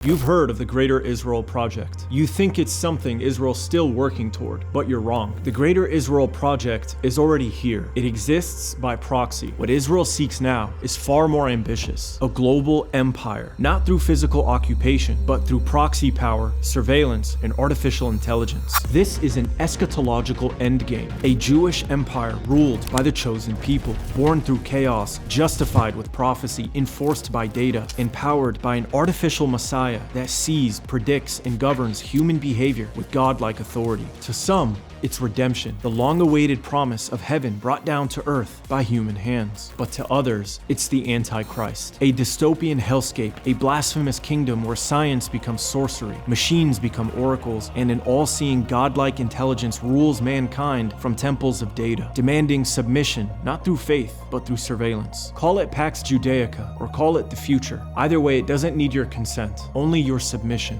You've heard of the Greater Israel Project. You think it's something Israel's still working toward, but you're wrong. The Greater Israel Project is already here. It exists by proxy. What Israel seeks now is far more ambitious. A global empire, not through physical occupation, but through proxy power, surveillance, and artificial intelligence. This is an eschatological endgame, a Jewish empire ruled by the chosen people, born through chaos, justified with prophecy, enforced by data, empowered by an artificial Messiah that sees, predicts, and governs human behavior with godlike authority. To some, it's redemption, the long-awaited promise of heaven brought down to earth by human hands. But to others, it's the Antichrist, a dystopian hellscape, a blasphemous kingdom where science becomes sorcery, machines become oracles, and an all-seeing godlike intelligence rules mankind from temples of data, demanding submission not through faith, but through surveillance. Call it Pax Judaica, or call it the future. Either way, it doesn't need your consent, only your submission.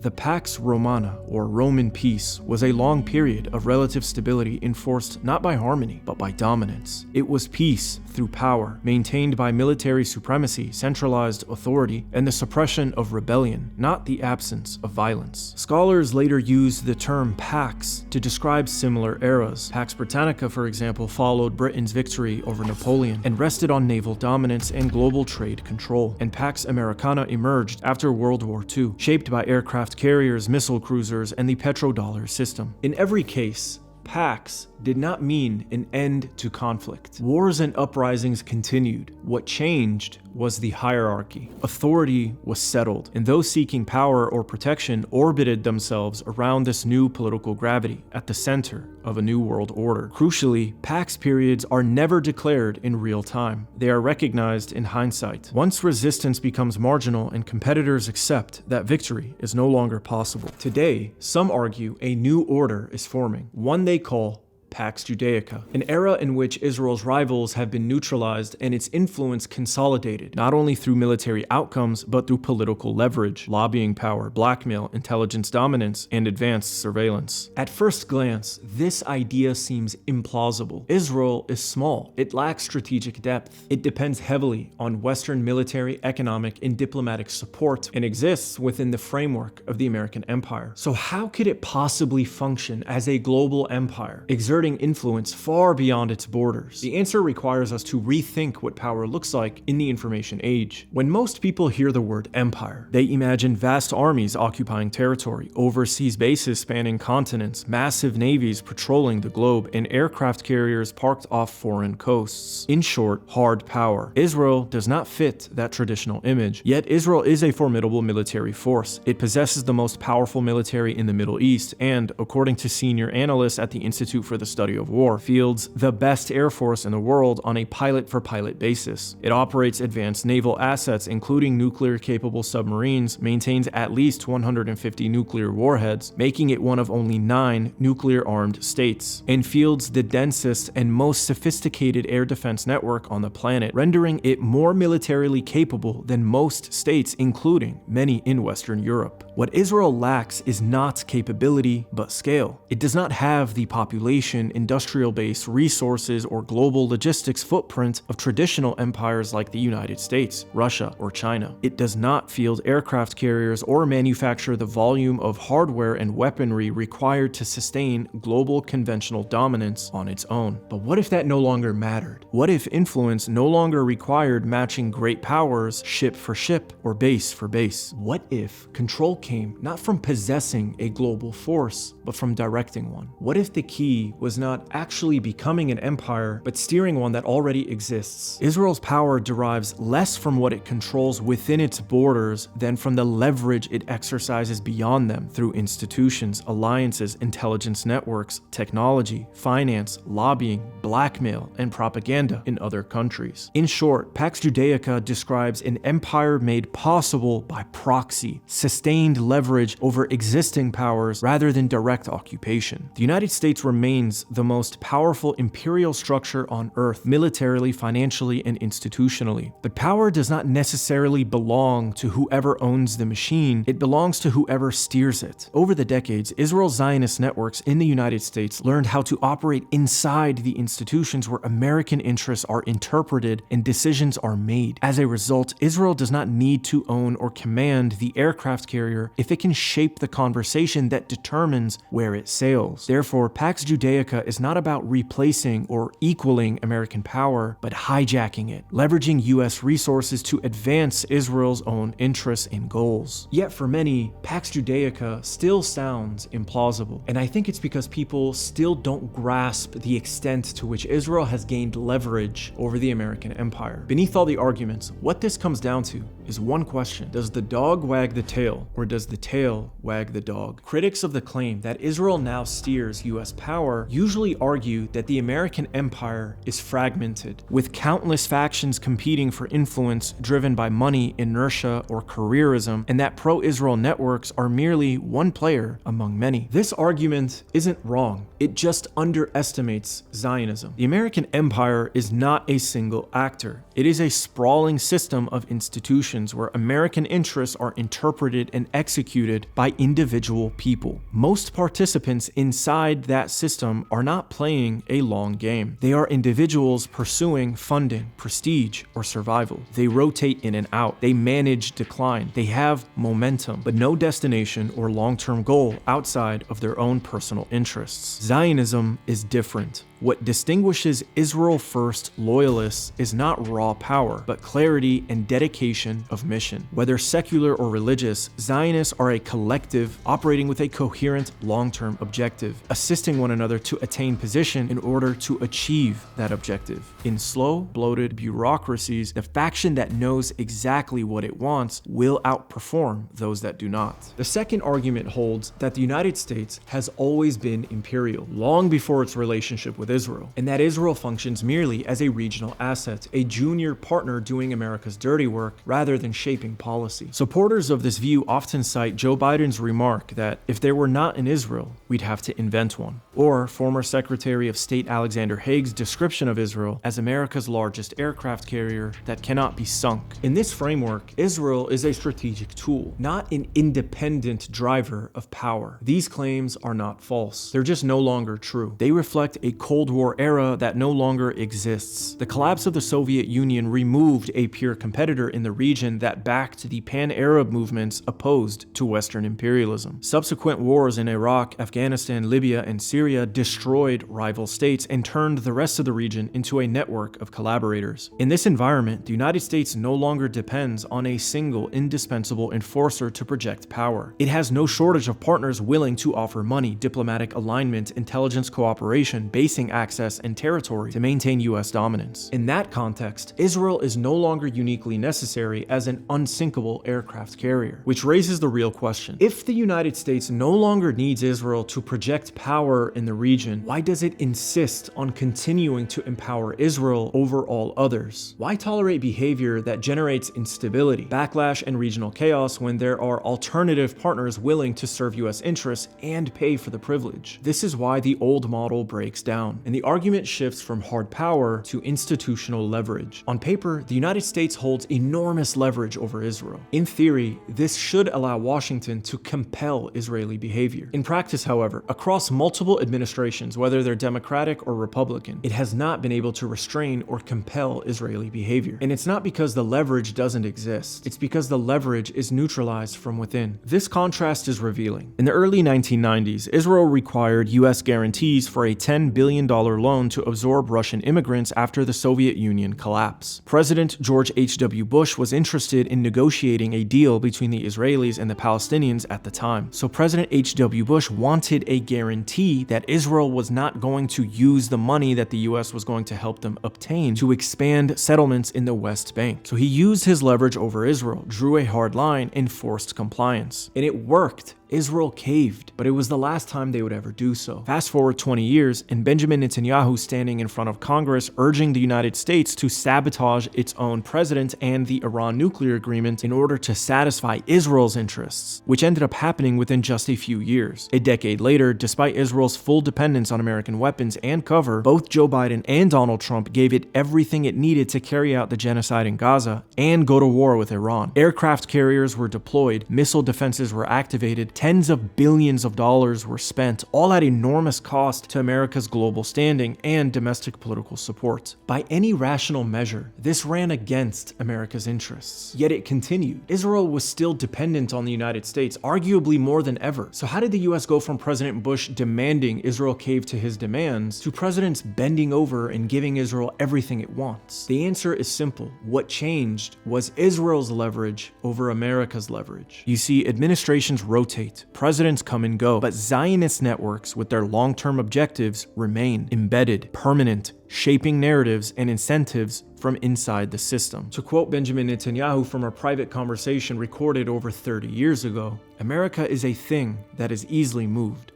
The Pax Romana, or Roman peace, was a long period of relative stability enforced not by harmony, but by dominance. It was peace through power, maintained by military supremacy, centralized authority, and the suppression of rebellion, not the absence of violence. Scholars later used the term Pax to describe similar eras. Pax Britannica, for example, followed Britain's victory over Napoleon and rested on naval dominance and global trade control. And Pax Americana emerged after World War II, shaped by aircraft carriers, missile cruisers, and the petrodollar system. In every case, Pax did not mean an end to conflict. Wars and uprisings continued. What changed was the hierarchy. Authority was settled, and those seeking power or protection orbited themselves around this new political gravity at the center of a new world order. Crucially, Pax periods are never declared in real time. They are recognized in hindsight. Once resistance becomes marginal and competitors accept that victory is no longer possible. Today, some argue a new order is forming, one they call Pax Judaica, an era in which Israel's rivals have been neutralized and its influence consolidated, not only through military outcomes, but through political leverage, lobbying power, blackmail, intelligence dominance, and advanced surveillance. At first glance, this idea seems implausible. Israel is small. It lacks strategic depth. It depends heavily on Western military, economic, and diplomatic support, and exists within the framework of the American empire. So how could it possibly function as a global empire, exerting influence far beyond its borders? The answer requires us to rethink what power looks like in the information age. When most people hear the word empire, they imagine vast armies occupying territory, overseas bases spanning continents, massive navies patrolling the globe, and aircraft carriers parked off foreign coasts. In short, hard power. Israel does not fit that traditional image, yet Israel is a formidable military force. It possesses the most powerful military in the Middle East, and, according to senior analysts at the Institute for the Study of War, fields the best air force in the world on a pilot-for-pilot basis. It operates advanced naval assets, including nuclear-capable submarines, maintains at least 150 nuclear warheads, making it one of only 9 nuclear-armed states, and fields the densest and most sophisticated air defense network on the planet, rendering it more militarily capable than most states, including many in Western Europe. What Israel lacks is not capability, but scale. It does not have the population, industrial base, resources, or global logistics footprint of traditional empires like the United States, Russia, or China. It does not field aircraft carriers or manufacture the volume of hardware and weaponry required to sustain global conventional dominance on its own. But what if that no longer mattered? What if influence no longer required matching great powers ship for ship or base for base? What if control came not from possessing a global force, but from directing one? What if the key was not actually becoming an empire, but steering one that already exists? Israel's power derives less from what it controls within its borders than from the leverage it exercises beyond them through institutions, alliances, intelligence networks, technology, finance, lobbying, blackmail, and propaganda in other countries. In short, Pax Judaica describes an empire made possible by proxy, sustained leverage over existing powers rather than direct occupation. The United States remains remains the most powerful imperial structure on Earth, militarily, financially, and institutionally. But power does not necessarily belong to whoever owns the machine, it belongs to whoever steers it. Over the decades, Israel's Zionist networks in the United States learned how to operate inside the institutions where American interests are interpreted and decisions are made. As a result, Israel does not need to own or command the aircraft carrier if it can shape the conversation that determines where it sails. Therefore, Pax Judaica is not about replacing or equaling American power, but hijacking it, leveraging US resources to advance Israel's own interests and goals. Yet for many, Pax Judaica still sounds implausible, and I think it's because people still don't grasp the extent to which Israel has gained leverage over the American empire. Beneath all the arguments, what this comes down to is one question: does the dog wag the tail, or does the tail wag the dog? Critics of the claim that Israel now steers US power usually argue that the American empire is fragmented, with countless factions competing for influence driven by money, inertia, or careerism, and that pro-Israel networks are merely one player among many. This argument isn't wrong, it just underestimates Zionism. The American empire is not a single actor. It is a sprawling system of institutions where American interests are interpreted and executed by individual people. Most participants inside that system are not playing a long game. They are individuals pursuing funding, prestige, or survival. They rotate in and out. They manage decline. They have momentum, but no destination or long-term goal outside of their own personal interests. Zionism is different. What distinguishes Israel First loyalists is not raw power, but clarity and dedication of mission. Whether secular or religious, Zionists are a collective operating with a coherent long-term objective, assisting one another to attain position in order to achieve that objective. In slow, bloated bureaucracies, the faction that knows exactly what it wants will outperform those that do not. The second argument holds that the United States has always been imperial, long before its relationship with Israel, and that Israel functions merely as a regional asset, a junior partner doing America's dirty work rather than shaping policy. Supporters of this view often cite Joe Biden's remark that if there were not an Israel, we'd have to invent one, or former Secretary of State Alexander Haig's description of Israel as America's largest aircraft carrier that cannot be sunk. In this framework, Israel is a strategic tool, not an independent driver of power. These claims are not false. They're just no longer true. They reflect a Cold War era that no longer exists. The collapse of the Soviet Union removed a peer competitor in the region that backed the pan-Arab movements opposed to Western imperialism. Subsequent wars in Iraq, Afghanistan, Libya, and Syria destroyed rival states and turned the rest of the region into a network of collaborators. In this environment, the United States no longer depends on a single indispensable enforcer to project power. It has no shortage of partners willing to offer money, diplomatic alignment, intelligence cooperation, basing access, and territory to maintain US dominance. In that context, Israel is no longer uniquely necessary as an unsinkable aircraft carrier, which raises the real question. If the United States no longer needs Israel to project power in the region, why does it insist on continuing to empower Israel over all others? Why tolerate behavior that generates instability, backlash, and regional chaos when there are alternative partners willing to serve US interests and pay for the privilege? This is why the old model breaks down, and the argument shifts from hard power to institutional leverage. On paper, the United States holds enormous leverage over Israel. In theory, this should allow Washington to compel Israeli behavior. In practice, however, across multiple administrations, whether they're Democratic or Republican, it has not been able to restrain or compel Israeli behavior. And it's not because the leverage doesn't exist, it's because the leverage is neutralized from within. This contrast is revealing. In the early 1990s, Israel required US guarantees for a $10 billion loan to absorb Russian immigrants after the Soviet Union collapse. President George H.W. Bush was interested in negotiating a deal between the Israelis and the Palestinians at the time. So President H.W. Bush wanted a guarantee that Israel was not going to use the money that the US was going to help them obtain to expand settlements in the West Bank. So he used his leverage over Israel, drew a hard line, and forced compliance. And it worked. Israel caved, but it was the last time they would ever do so. Fast forward 20 years, and Benjamin Netanyahu standing in front of Congress urging the United States to sabotage its own president and the Iran nuclear agreement in order to satisfy Israel's interests, which ended up happening within just a few years. A decade later, despite Israel's full dependence on American weapons and cover, both Joe Biden and Donald Trump gave it everything it needed to carry out the genocide in Gaza and go to war with Iran. Aircraft carriers were deployed, missile defenses were activated, tens of billions of dollars were spent, all at enormous cost to America's global standing and domestic political support. By any rational measure, this ran against America's interests. Yet it continued. Israel was still dependent on the United States, arguably more than ever. So how did the US go from President Bush demanding Israel cave to his demands to presidents bending over and giving Israel everything it wants? The answer is simple. What changed was Israel's leverage over America's leverage. You see, administrations rotate, presidents come and go, but Zionist networks with their long-term objectives remain embedded, permanent, shaping narratives and incentives from inside the system. To quote Benjamin Netanyahu from a private conversation recorded over 30 years ago, America is a thing that is easily moved.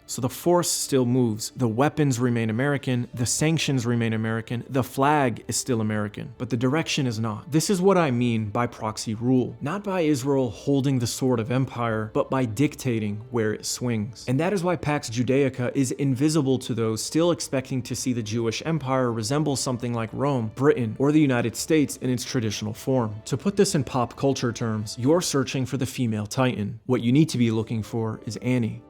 So the force still moves, the weapons remain American, the sanctions remain American, the flag is still American, but the direction is not. This is what I mean by proxy rule. Not by Israel holding the sword of empire, but by dictating where it swings. And that is why Pax Judaica is invisible to those still expecting to see the Jewish empire resemble something like Rome, Britain, or the United States in its traditional form. To put this in pop culture terms, you're searching for the female Titan. What you need to be looking for is Annie.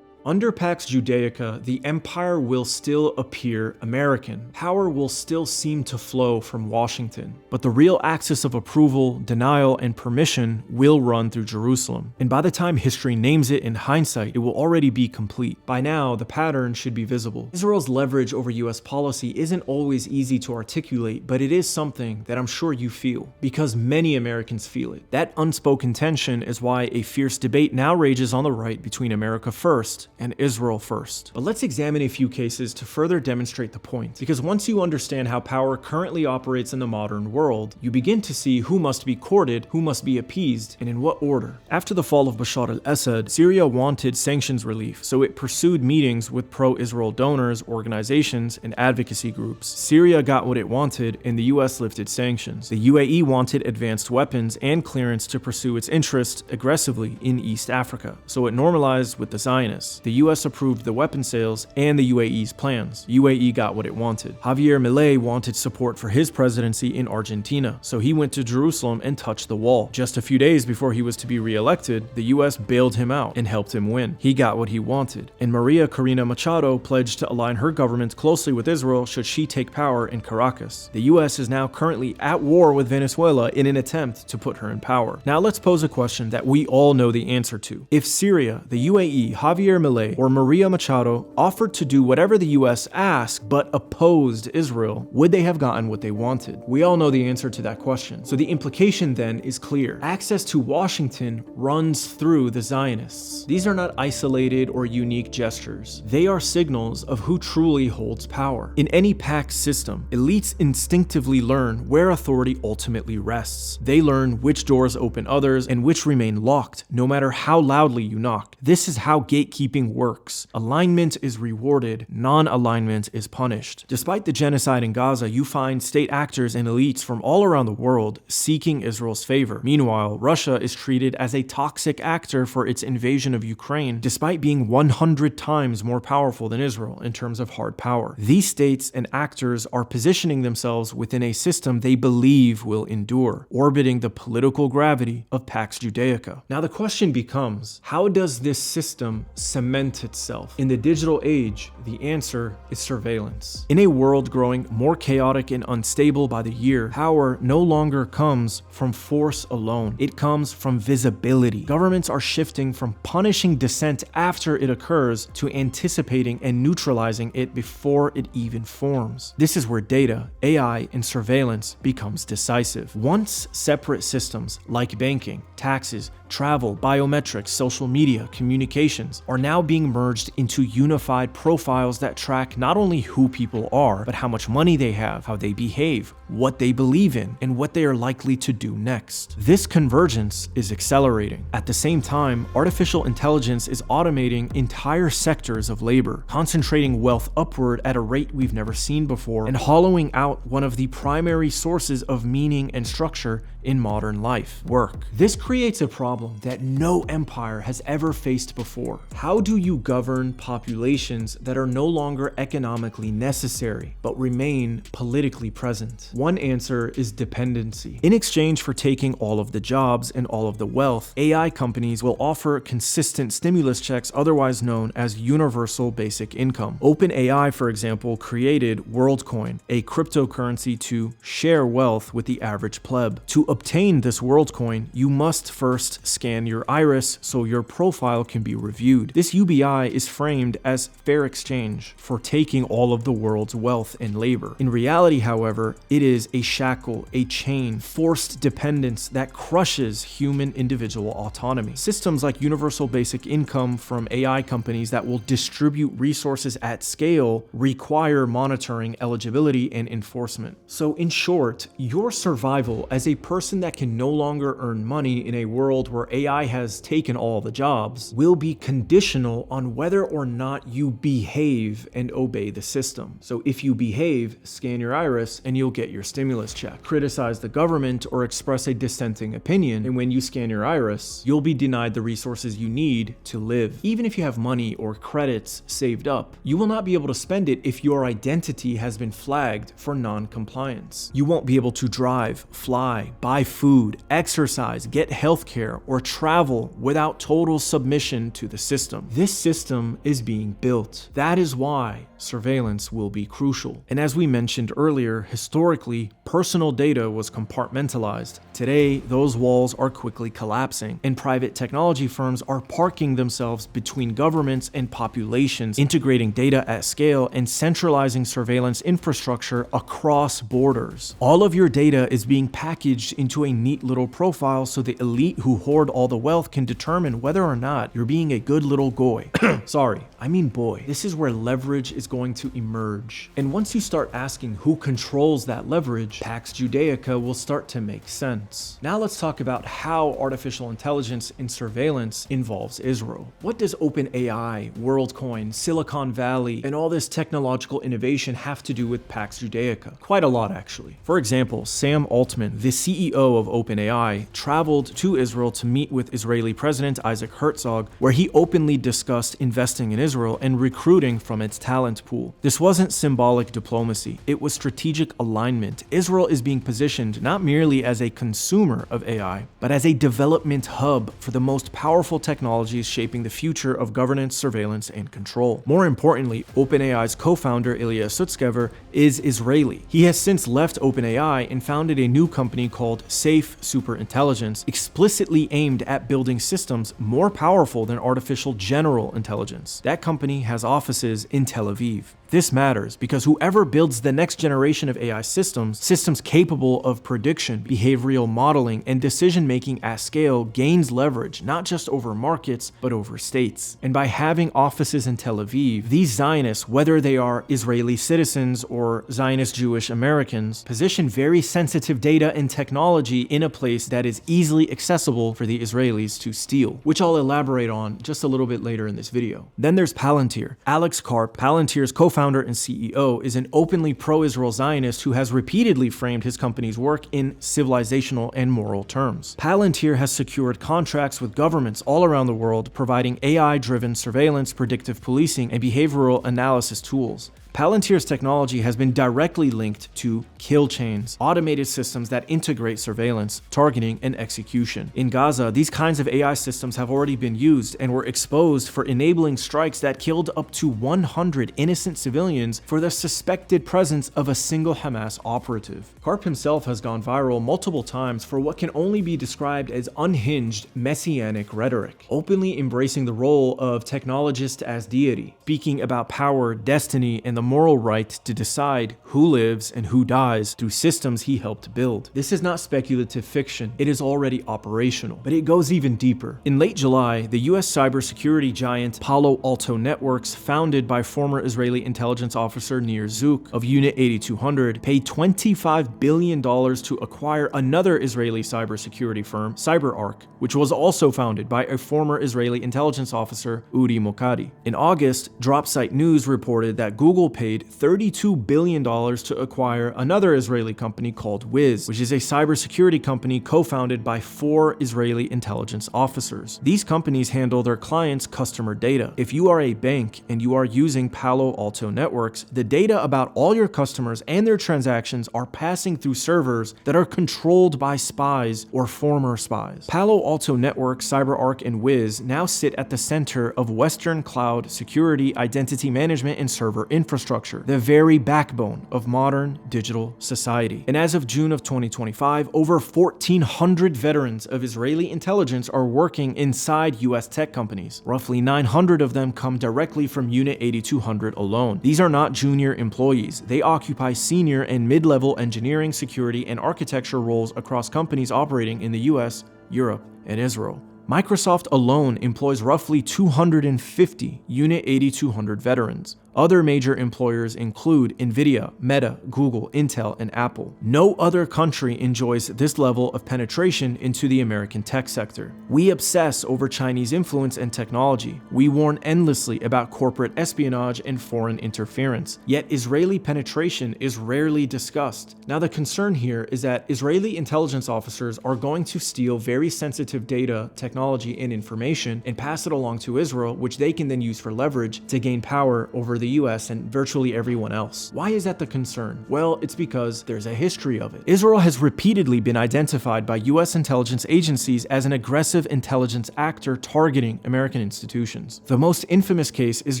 Under Pax Judaica, the empire will still appear American. Power will still seem to flow from Washington, but the real axis of approval, denial, and permission will run through Jerusalem. And by the time history names it in hindsight, it will already be complete. By now, the pattern should be visible. Israel's leverage over US policy isn't always easy to articulate, but it is something that I'm sure you feel, because many Americans feel it. That unspoken tension is why a fierce debate now rages on the right between America first and Israel first. But let's examine a few cases to further demonstrate the point, because once you understand how power currently operates in the modern world, you begin to see who must be courted, who must be appeased, and in what order. After the fall of Bashar al-Assad, Syria wanted sanctions relief, so it pursued meetings with pro-Israel donors, organizations, and advocacy groups. Syria got what it wanted, and the US lifted sanctions. The UAE wanted advanced weapons and clearance to pursue its interests aggressively in East Africa, so it normalized with the Zionists. The US approved the weapon sales and the UAE's plans. UAE got what it wanted. Javier Milei wanted support for his presidency in Argentina, so he went to Jerusalem and touched the wall. Just a few days before he was to be re-elected, the US bailed him out and helped him win. He got what he wanted. And Maria Corina Machado pledged to align her government closely with Israel should she take power in Caracas. The US is now currently at war with Venezuela in an attempt to put her in power. Now let's pose a question that we all know the answer to. If Syria, the UAE, Javier Milei, or Maria Machado offered to do whatever the US asked but opposed Israel, would they have gotten what they wanted? We all know the answer to that question. So the implication then is clear. Access to Washington runs through the Zionists. These are not isolated or unique gestures. They are signals of who truly holds power. In any Pax system, elites instinctively learn where authority ultimately rests. They learn which doors open others and which remain locked, no matter how loudly you knock. This is how gatekeeping works. Alignment is rewarded, non-alignment is punished. Despite the genocide in Gaza, you find state actors and elites from all around the world seeking Israel's favor. Meanwhile, Russia is treated as a toxic actor for its invasion of Ukraine, despite being 100 times more powerful than Israel in terms of hard power. These states and actors are positioning themselves within a system they believe will endure, orbiting the political gravity of Pax Judaica. Now the question becomes, how does this system cement itself? In the digital age, the answer is surveillance. In a world growing more chaotic and unstable by the year, power no longer comes from force alone. It comes from visibility. Governments are shifting from punishing dissent after it occurs to anticipating and neutralizing it before it even forms. This is where data, AI, and surveillance becomes decisive. Once separate systems like banking, taxes, travel, biometrics, social media, communications are now being merged into unified profiles that track not only who people are, but how much money they have, how they behave, what they believe in, and what they are likely to do next. This convergence is accelerating. At the same time, artificial intelligence is automating entire sectors of labor, concentrating wealth upward at a rate we've never seen before, and hollowing out one of the primary sources of meaning and structure in modern life: work. This creates a problem that no empire has ever faced before. How do you govern populations that are no longer economically necessary, but remain politically present? One answer is dependency. In exchange for taking all of the jobs and all of the wealth, AI companies will offer consistent stimulus checks, otherwise known as universal basic income. OpenAI, for example, created WorldCoin, a cryptocurrency to share wealth with the average pleb. To obtain this WorldCoin, you must first scan your iris so your profile can be reviewed. This UBI is framed as fair exchange for taking all of the world's wealth and labor. In reality, however, it is a shackle, a chain, forced dependence that crushes human individual autonomy. Systems like universal basic income from AI companies that will distribute resources at scale require monitoring, eligibility, and enforcement. So in short, your survival as a person that can no longer earn money in a world where AI has taken all the jobs will be conditional on whether or not you behave and obey the system. So if you behave, scan your iris and you'll get your stimulus check. Criticize the government or express a dissenting opinion, and when you scan your iris, you'll be denied the resources you need to live. Even if you have money or credits saved up, you will not be able to spend it if your identity has been flagged for non-compliance. You won't be able to drive, fly, buy food, exercise, get healthcare, or travel without total submission to the system. This system is being built. That is why surveillance will be crucial. And as we mentioned earlier, historically, personal data was compartmentalized. Today, those walls are quickly collapsing, and private technology firms are parking themselves between governments and populations, integrating data at scale and centralizing surveillance infrastructure across borders. All of your data is being packaged into a neat little profile so the elite who hoard all the wealth can determine whether or not you're being a good little goy. Sorry, I mean boy. This is where leverage is going to emerge. And once you start asking who controls that leverage, Pax Judaica will start to make sense. Now let's talk about how artificial intelligence in surveillance involves Israel. What does OpenAI, WorldCoin, Silicon Valley, and all this technological innovation have to do with Pax Judaica? Quite a lot, actually. For example, Sam Altman, the CEO of OpenAI, traveled to Israel to meet with Israeli President Isaac Herzog, where he openly discussed investing in Israel and recruiting from its talent pool. This wasn't symbolic diplomacy, it was strategic alignment. Israel is being positioned not merely as a consumer of AI, but as a development hub for the most powerful technologies shaping the future of governance, surveillance, and control. More importantly, OpenAI's co-founder Ilya Sutskever is Israeli. He has since left OpenAI and founded a new company called Safe Superintelligence, explicitly aimed at building systems more powerful than artificial general intelligence. That company has offices in Tel Aviv. This matters because whoever builds the next generation of AI systems capable of prediction, behavioral modeling, and decision-making at scale gains leverage not just over markets, but over states. And by having offices in Tel Aviv, these Zionists, whether they are Israeli citizens or Zionist Jewish Americans, position very sensitive data and technology in a place that is easily accessible for the Israelis to steal, which I'll elaborate on just a little bit later in this video. Then there's Palantir. Alex Karp, Palantir's co-founder and CEO, is an openly pro-Israel Zionist who has repeatedly framed his company's work in civilizational and moral terms. Palantir has secured contracts with governments all around the world, providing AI-driven surveillance, predictive policing, and behavioral analysis tools. Palantir's technology has been directly linked to kill chains, automated systems that integrate surveillance, targeting, and execution. In Gaza, these kinds of AI systems have already been used and were exposed for enabling strikes that killed up to 100 innocent civilians for the suspected presence of a single Hamas operative. Karp himself has gone viral multiple times for what can only be described as unhinged Messianic rhetoric, openly embracing the role of technologist as deity, speaking about power, destiny, and the moral right to decide who lives and who dies through systems he helped build. This is not speculative fiction, it is already operational. But it goes even deeper. In late July, the US cybersecurity giant Palo Alto Networks, founded by former Israeli intelligence officer Nir Zook of Unit 8200, paid $25 billion to acquire another Israeli cybersecurity firm, CyberArk, which was also founded by a former Israeli intelligence officer, Uri Mokadi. In August, DropSite News reported that Google paid $32 billion to acquire another Israeli company called Wiz, which is a cybersecurity company co-founded by 4 Israeli intelligence officers. These companies handle their clients' customer data. If you are a bank and you are using Palo Alto Networks, the data about all your customers and their transactions are passing through servers that are controlled by spies or former spies. Palo Alto Networks, CyberArk, and Wiz now sit at the center of Western cloud security, identity management, and server infrastructure, the very backbone of modern digital society. And as of June of 2025, over 1,400 veterans of Israeli intelligence are working inside US tech companies. Roughly 900 of them come directly from Unit 8200 alone. These are not junior employees. They occupy senior and mid-level engineering, security, and architecture roles across companies operating in the US, Europe, and Israel. Microsoft alone employs roughly 250 Unit 8200 veterans. Other major employers include Nvidia, Meta, Google, Intel, and Apple. No other country enjoys this level of penetration into the American tech sector. We obsess over Chinese influence and technology. We warn endlessly about corporate espionage and foreign interference. Yet Israeli penetration is rarely discussed. Now, the concern here is that Israeli intelligence officers are going to steal very sensitive data, technology, and information and pass it along to Israel, which they can then use for leverage to gain power over the US and virtually everyone else. Why is that the concern? Well, it's because there's a history of it. Israel has repeatedly been identified by US intelligence agencies as an aggressive intelligence actor targeting American institutions. The most infamous case is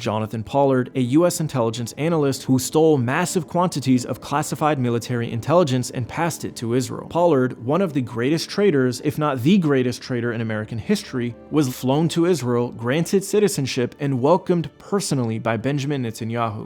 Jonathan Pollard, a US intelligence analyst who stole massive quantities of classified military intelligence and passed it to Israel. Pollard, one of the greatest traitors, if not the greatest traitor in American history, was flown to Israel, granted citizenship, and welcomed personally by Benjamin Netanyahu.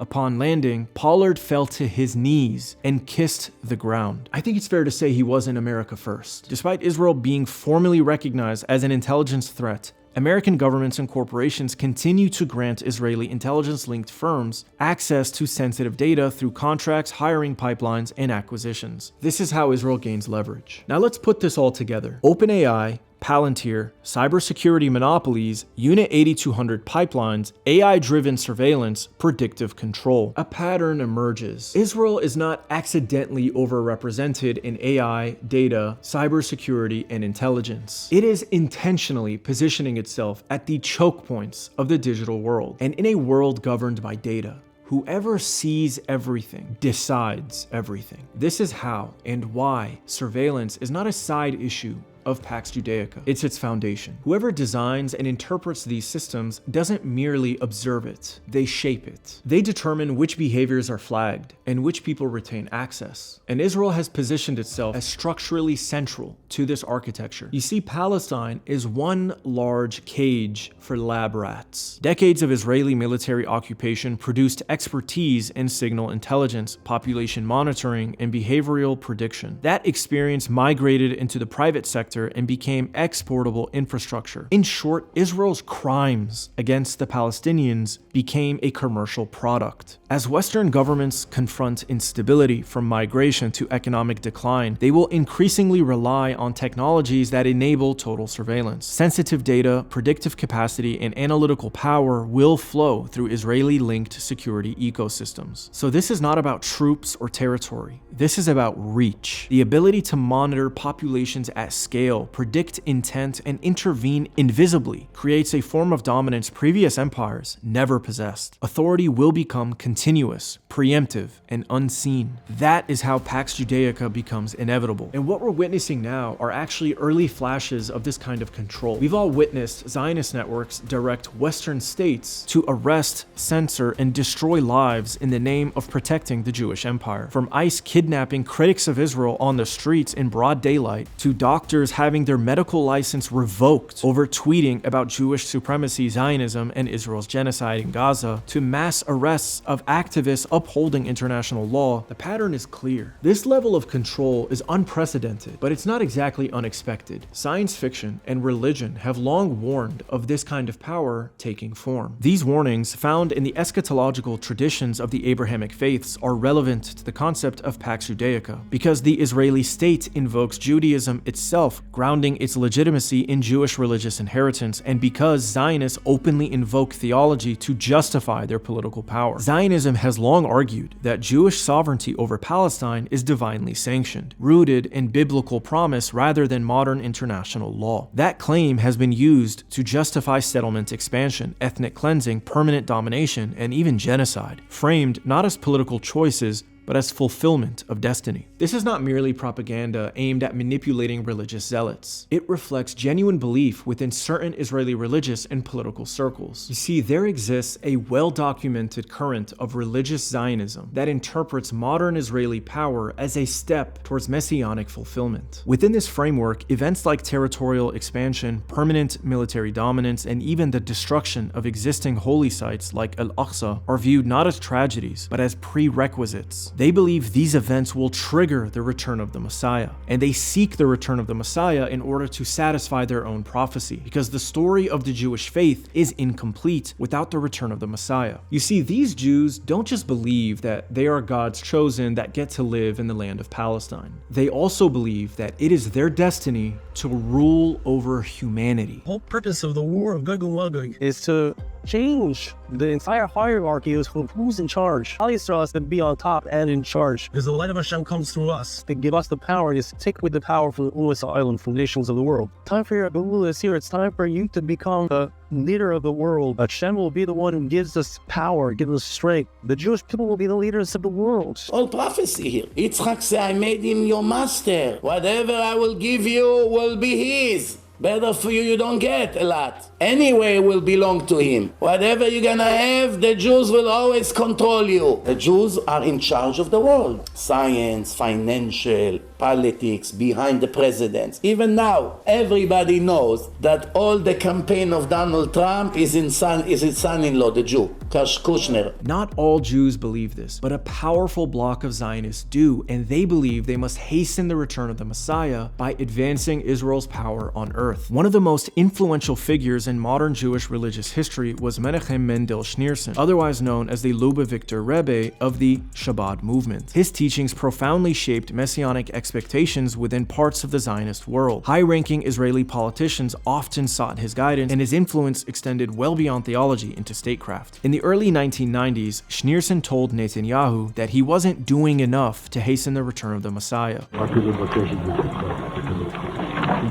Upon landing, Pollard fell to his knees and kissed the ground. I think it's fair to say he wasn't America first. Despite Israel being formally recognized as an intelligence threat, American governments and corporations continue to grant Israeli intelligence-linked firms access to sensitive data through contracts, hiring pipelines, and acquisitions. This is how Israel gains leverage. Now let's put this all together. OpenAI, Palantir, cybersecurity monopolies, Unit 8200 pipelines, AI-driven surveillance, predictive control. A pattern emerges. Israel is not accidentally overrepresented in AI, data, cybersecurity, and intelligence. It is intentionally positioning itself at the choke points of the digital world. And in a world governed by data, whoever sees everything decides everything. This is how and why surveillance is not a side issue of Pax Judaica. It's its foundation. Whoever designs and interprets these systems doesn't merely observe it, they shape it. They determine which behaviors are flagged and which people retain access. And Israel has positioned itself as structurally central to this architecture. You see, Palestine is one large cage for lab rats. Decades of Israeli military occupation produced expertise in signal intelligence, population monitoring, and behavioral prediction. That experience migrated into the private sector and became exportable infrastructure. In short, Israel's crimes against the Palestinians became a commercial product. As Western governments confront instability from migration to economic decline, they will increasingly rely on technologies that enable total surveillance. Sensitive data, predictive capacity, and analytical power will flow through Israeli-linked security ecosystems. So this is not about troops or territory. This is about reach. The ability to monitor populations at scale, predict intent, and intervene invisibly creates a form of dominance previous empires never possessed. Authority will become continuous, preemptive, and unseen. That is how Pax Judaica becomes inevitable. And what we're witnessing now are actually early flashes of this kind of control. We've all witnessed Zionist networks direct Western states to arrest, censor, and destroy lives in the name of protecting the Jewish empire. From ICE kidnapping critics of Israel on the streets in broad daylight, to doctors leaders having their medical license revoked over tweeting about Jewish supremacy, Zionism, and Israel's genocide in Gaza, to mass arrests of activists upholding international law, the pattern is clear. This level of control is unprecedented, but it's not exactly unexpected. Science fiction and religion have long warned of this kind of power taking form. These warnings, found in the eschatological traditions of the Abrahamic faiths, are relevant to the concept of Pax Judaica, because the Israeli state invokes Judaism itself, grounding its legitimacy in Jewish religious inheritance, and because Zionists openly invoke theology to justify their political power. Zionism has long argued that Jewish sovereignty over Palestine is divinely sanctioned, rooted in biblical promise rather than modern international law. That claim has been used to justify settlement expansion, ethnic cleansing, permanent domination, and even genocide, framed not as political choices, but as fulfillment of destiny. This is not merely propaganda aimed at manipulating religious zealots. It reflects genuine belief within certain Israeli religious and political circles. You see, there exists a well-documented current of religious Zionism that interprets modern Israeli power as a step towards messianic fulfillment. Within this framework, events like territorial expansion, permanent military dominance, and even the destruction of existing holy sites like Al-Aqsa are viewed not as tragedies, but as prerequisites. They believe these events will trigger the return of the Messiah, and they seek the return of the Messiah in order to satisfy their own prophecy, because the story of the Jewish faith is incomplete without the return of the Messiah. You see, these Jews don't just believe that they are God's chosen that get to live in the land of Palestine. They also believe that it is their destiny to rule over humanity. The whole purpose of the war of Gog and Magog is to change the entire hierarchy of who's in charge. Al Yisrael has to be on top and in charge. because the light of Hashem comes through us. They give us the power to take with the power from the Ulas island, from nations of the world. Time for your Geulah is here. It's time for you to become the leader of the world. Hashem will be the one who gives us power, gives us strength. The Jewish people will be the leaders of the world. All prophecy here. Yitzchak said, I made him your master. Whatever I will give you will be his. Better for you, you don't get a lot. Anyway, will belong to him. Whatever you're gonna have, the Jews will always control you. The Jews are in charge of the world. Science, financial, politics, behind the presidents. Even now, everybody knows that all the campaign of Donald Trump is his son-in-law, the Jew, Kushner. Not all Jews believe this, but a powerful bloc of Zionists do, and they believe they must hasten the return of the Messiah by advancing Israel's power on earth. One of the most influential figures in modern Jewish religious history was Menachem Mendel Schneerson, otherwise known as the Lubavitcher Rebbe of the Chabad movement. His teachings profoundly shaped messianic expectations within parts of the Zionist world. High-ranking Israeli politicians often sought his guidance, and his influence extended well beyond theology into statecraft. In the early 1990s, Schneerson told Netanyahu that he wasn't doing enough to hasten the return of the Messiah.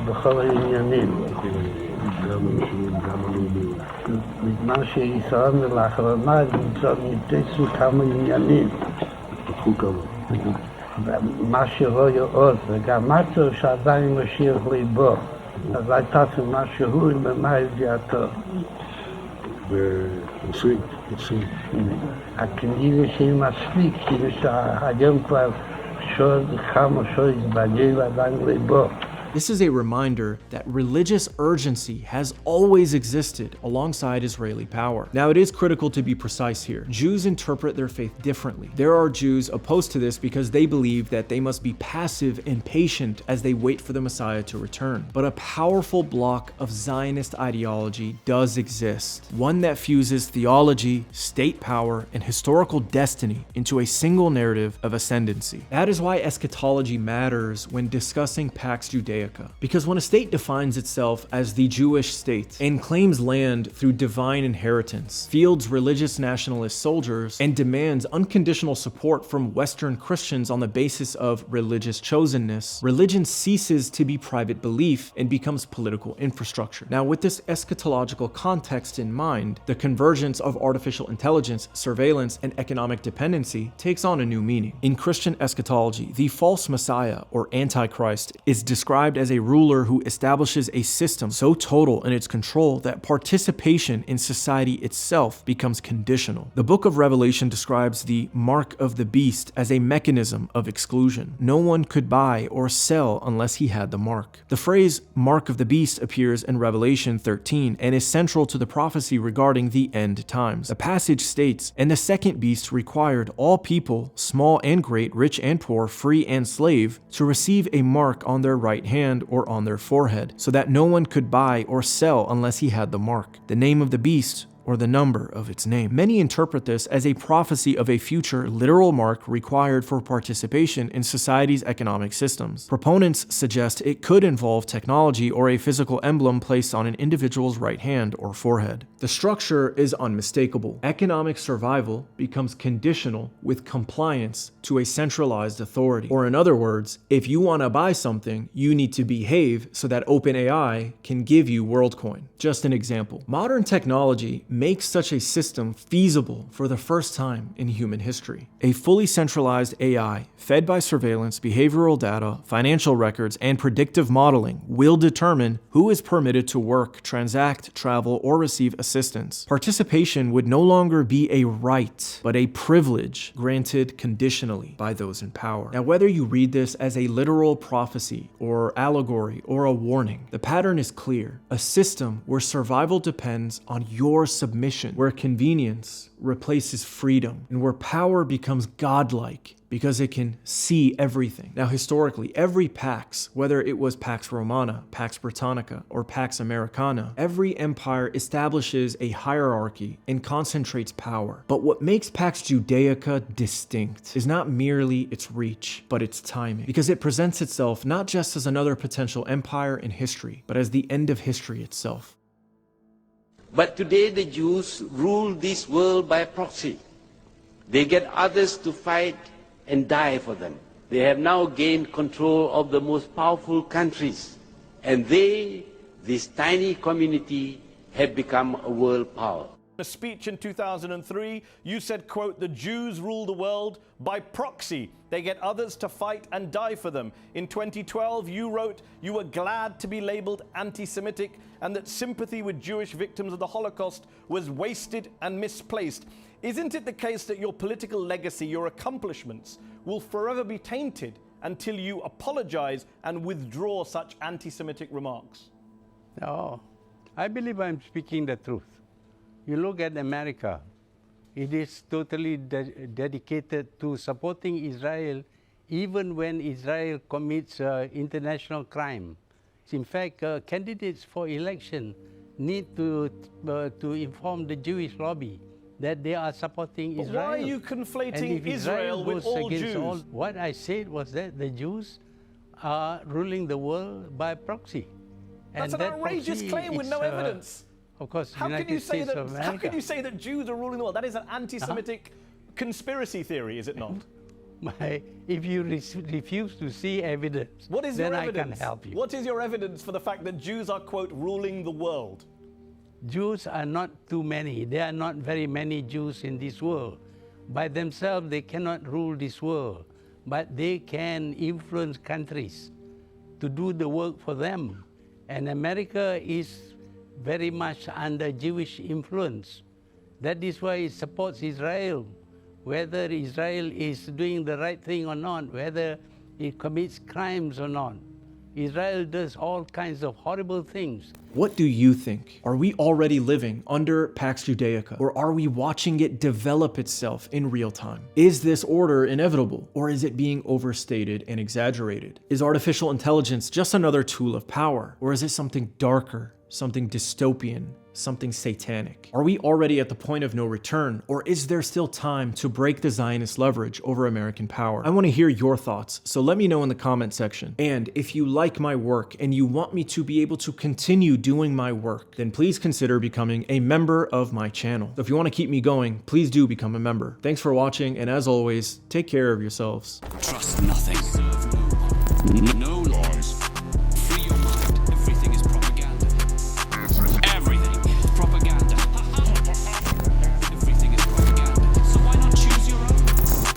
בכל העניינים. בזמן שישראל לאחרונה נמצאו כמה עניינים. מה שרואה עוד, וגם משהו שעדיין משאיר ליבו. אז הייתה משהו במה ידיעתו. כנראה שהיא מספיק, כאילו שהיום כבר כמה שעות התבדל עדיין ליבו. This is a reminder that religious urgency has always existed alongside Israeli power. Now, it is critical to be precise here. Jews interpret their faith differently. There are Jews opposed to this because they believe that they must be passive and patient as they wait for the Messiah to return. But a powerful block of Zionist ideology does exist, one that fuses theology, state power, and historical destiny into a single narrative of ascendancy. That is why eschatology matters when discussing Pax Judaica. Because when a state defines itself as the Jewish state and claims land through divine inheritance, fields religious nationalist soldiers, and demands unconditional support from Western Christians on the basis of religious chosenness, religion ceases to be private belief and becomes political infrastructure. Now, with this eschatological context in mind, the convergence of artificial intelligence, surveillance, and economic dependency takes on a new meaning. In Christian eschatology, the false Messiah, or Antichrist, is described described as a ruler who establishes a system so total in its control that participation in society itself becomes conditional. The book of Revelation describes the mark of the beast as a mechanism of exclusion. No one could buy or sell unless he had the mark. The phrase mark of the beast appears in Revelation 13 and is central to the prophecy regarding the end times. The passage states, "And the second beast required all people, small and great, rich and poor, free and slave, to receive a mark on their right hand or on their forehead, so that no one could buy or sell unless he had the mark, the name of the beast, or the number of its name." Many interpret this as a prophecy of a future literal mark required for participation in society's economic systems. Proponents suggest it could involve technology or a physical emblem placed on an individual's right hand or forehead. The structure is unmistakable. Economic survival becomes conditional with compliance to a centralized authority. Or in other words, if you want to buy something, you need to behave so that OpenAI can give you WorldCoin. Just an example. Modern technology makes such a system feasible for the first time in human history. A fully centralized AI, fed by surveillance, behavioral data, financial records, and predictive modeling, will determine who is permitted to work, transact, travel, or receive assistance. Participation would no longer be a right, but a privilege granted conditionally by those in power. Now, whether you read this as a literal prophecy or allegory or a warning, the pattern is clear. A system where survival depends on your submission, where convenience replaces freedom, and where power becomes godlike because it can see everything. Now, historically, every Pax, whether it was Pax Romana, Pax Britannica, or Pax Americana, every empire establishes a hierarchy and concentrates power. But what makes Pax Judaica distinct is not merely its reach, but its timing, because it presents itself not just as another potential empire in history, but as the end of history itself. But today the Jews rule this world by proxy. They get others to fight and die for them. They have now gained control of the most powerful countries. And they, this tiny community, have become a world power. A speech in 2003, you said, quote, "The Jews rule the world by proxy. They get others to fight and die for them." In 2012, you wrote you were glad to be labeled anti-Semitic and that sympathy with Jewish victims of the Holocaust was wasted and misplaced. Isn't it the case that your political legacy, your accomplishments, will forever be tainted until you apologize and withdraw such anti-Semitic remarks? No, I believe I'm speaking the truth. You look at America, it is totally dedicated to supporting Israel even when Israel commits international crime. In fact, candidates for election need to inform the Jewish lobby that they are supporting Israel. Why are you conflating Israel with all Jews? What I said was that the Jews are ruling the world by proxy. That's an outrageous claim with no evidence. Of course, how can you say that Jews are ruling the world? That is an anti-Semitic conspiracy theory, is it not? If you refuse to see evidence, what is then your I evidence? can help you. What is your evidence for the fact that Jews are, quote, ruling the world? Jews are not too many. There are not very many Jews in this world. By themselves, they cannot rule this world, but they can influence countries to do the work for them. And America is very much under Jewish influence. That is why it supports Israel, whether Israel is doing the right thing or not, whether it commits crimes or not. Israel does all kinds of horrible things. What do you think? Are we already living under Pax Judaica, or are we watching it develop itself in real time? Is this order inevitable, or is it being overstated and exaggerated? Is artificial intelligence just another tool of power, or is it something darker, something dystopian, something satanic? Are we already at the point of no return, or is there still time to break the Zionist leverage over American power? I want to hear your thoughts, so let me know in the comment section. And if you like my work and you want me to be able to continue doing my work, then please consider becoming a member of my channel. So if you want to keep me going, please do become a member. Thanks for watching, and as always, take care of yourselves. Trust nothing. No